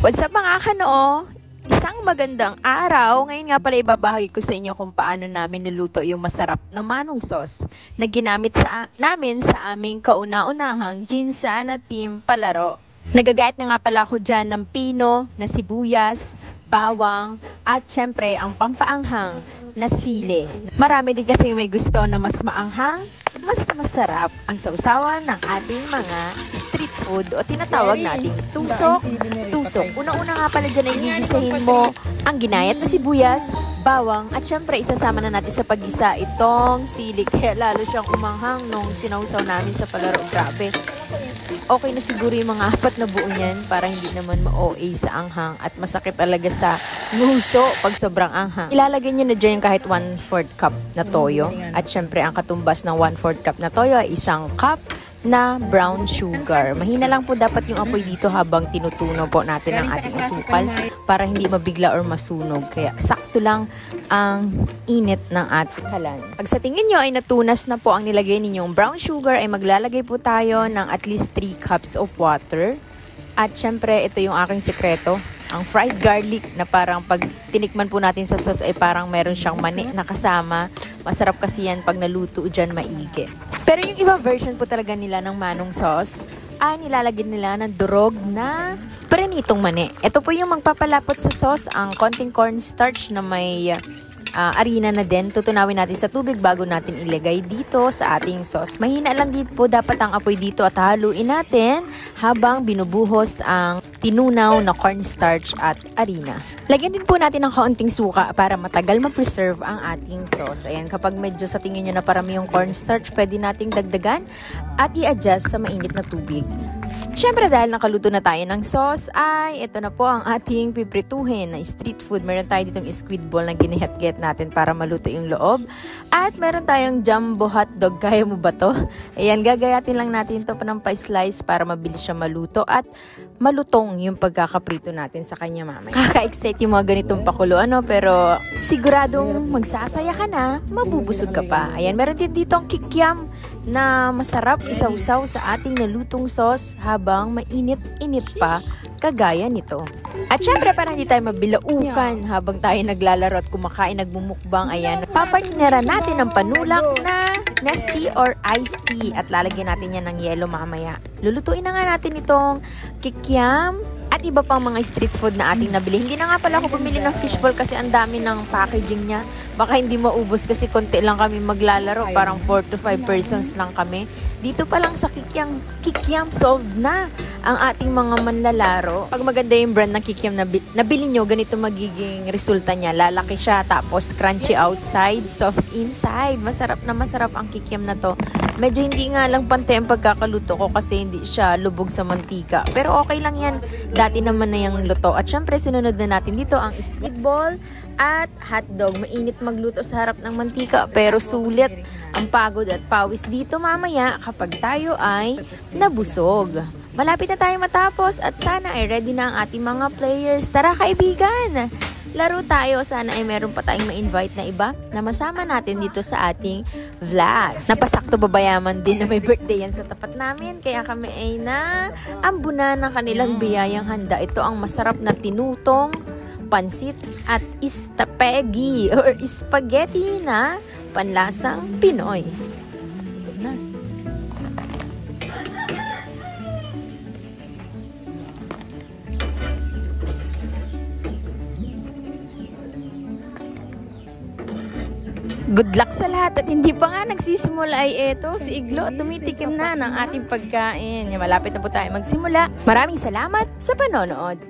What's up mga kanoo? Isang magandang araw. Ngayon nga pala ibabahagi ko sa inyo kung paano namin niluto yung masarap na manong sauce na ginamit namin sa aming kauna-unahang ginsa na team palaro. Nagagayat na nga pala ako dyan ng pino, na sibuyas, bawang, at syempre ang pampaanghang na sili. Marami din kasi may gusto na mas maanghang, mas masarap ang sausawan ng ating mga street food o tinatawag nating tusok. Una-una nga pala dyan ay gigisahin mo ang ginayat na sibuyas, bawang, at syempre isasama na natin sa paggisa itong sili. Kaya lalo siyang umanghang nung sinausaw namin sa palaro. Grabe. Okay na siguro yung mga 4 na buo niyan para hindi naman ma-OA sa anghang at masakit talaga sa nguso pag sobrang anghang. Ilalagay niyo na dyan kahit 1/4 cup na toyo. At syempre ang katumbas ng 1/4 cup na toyo ay 1 cup na brown sugar. Mahina lang po dapat yung apoy dito habang tinutunaw po natin ang ating asukal para hindi mabigla or masunog. Kaya sakto lang ang init ng ating kalan. Pag sa tingin nyo ay natunas na po ang nilagay ninyong brown sugar, ay maglalagay po tayo ng at least 3 cups of water. At syempre, ito yung aking sekreto. Ang fried garlic na parang pag tinikman po natin sa sauce ay parang meron siyang mani na kasama. Masarap kasi yan pag naluto dyan maigi. Pero yung iba version po talaga nila ng manong sauce ay nilalagyan nila ng durog na prenitong mani. Ito po yung magpapalapot sa sauce, ang konting cornstarch na may harina na din. Tutunawin natin sa tubig bago natin ilagay dito sa ating sauce. Mahina lang dito po dapat ang apoy dito at haluin natin habang binubuhos ang tinunaw na cornstarch at harina. Lagyan din po natin ng kaunting suka para matagal ma-preserve ang ating sauce. Ayan, kapag medyo sa tingin nyo na parami yung cornstarch, pwede nating dagdagan at i-adjust sa mainit na tubig. Siyempre dahil nakaluto na tayo ng sauce ay ito na po ang ating piprituhin na street food. Meron tayo ditong squid ball na ginihat-get natin para maluto yung loob. At meron tayong jumbo hotdog. Kaya mo ba to? Ayan, gagayatin lang natin ito pa ng pa-slice para mabilis siya maluto at malutong yung pagkakaprito natin sa kanya mamaya. Kaka-excite yung mga ganitong pakulo pero siguradong magsasaya ka na, mabubusog ka pa. Ayan, meron din dito ang kikiam na masarap isawsaw sa ating nalutong sauce habang mainit-init pa kagaya nito. At syempre para hindi tayo mabilaukan habang tayo naglalaro at kumakain, nagmumukbang, ayan, papagnera natin ang panulak na nesty or iced tea at lalagyan natin yan ng yelo mamaya. Lulutuin na nga natin itong kikiam at iba pang mga street food na ating nabili. Hindi na nga pala ako bumili ng fishball kasi ang dami ng packaging niya. Baka hindi maubos kasi konti lang kami maglalaro. Parang 4 to 5 persons lang kami. Dito pa lang sa Kikiam solve na ang ating mga manlalaro. Pag maganda yung brand ng Kikiam na nabili nyo, ganito magiging resulta niya. Lalaki siya, tapos crunchy outside, soft inside. Masarap na masarap ang Kikiam na to. Medyo hindi nga lang pantay ang pagkakaluto ko kasi hindi siya lubog sa mantika. Pero okay lang yan. Dati naman na yung luto. At syempre, sinunod na natin dito ang squid ball at hotdog. Mainit magluto sa harap ng mantika pero sulit ang pagod at pawis dito mamaya kapag tayo ay nabusog. Malapit na tayo matapos at sana ay ready na ang ating mga players. Tara kaibigan! Laro tayo. Sana ay meron pa tayong ma-invite na iba na masama natin dito sa ating vlog. Napasakto babayaman din na may birthday yan sa tapat namin. Kaya kami ay naambunan ng kanilang biyayang handa. Ito ang masarap na tinutong pansit at istapegi or spaghetti na panlasang Pinoy. Good luck sa lahat at hindi pa nga nagsisimula ay eto si Iglo tumitikim na ng ating pagkain. Malapit na po tayo magsimula. Maraming salamat sa panonood.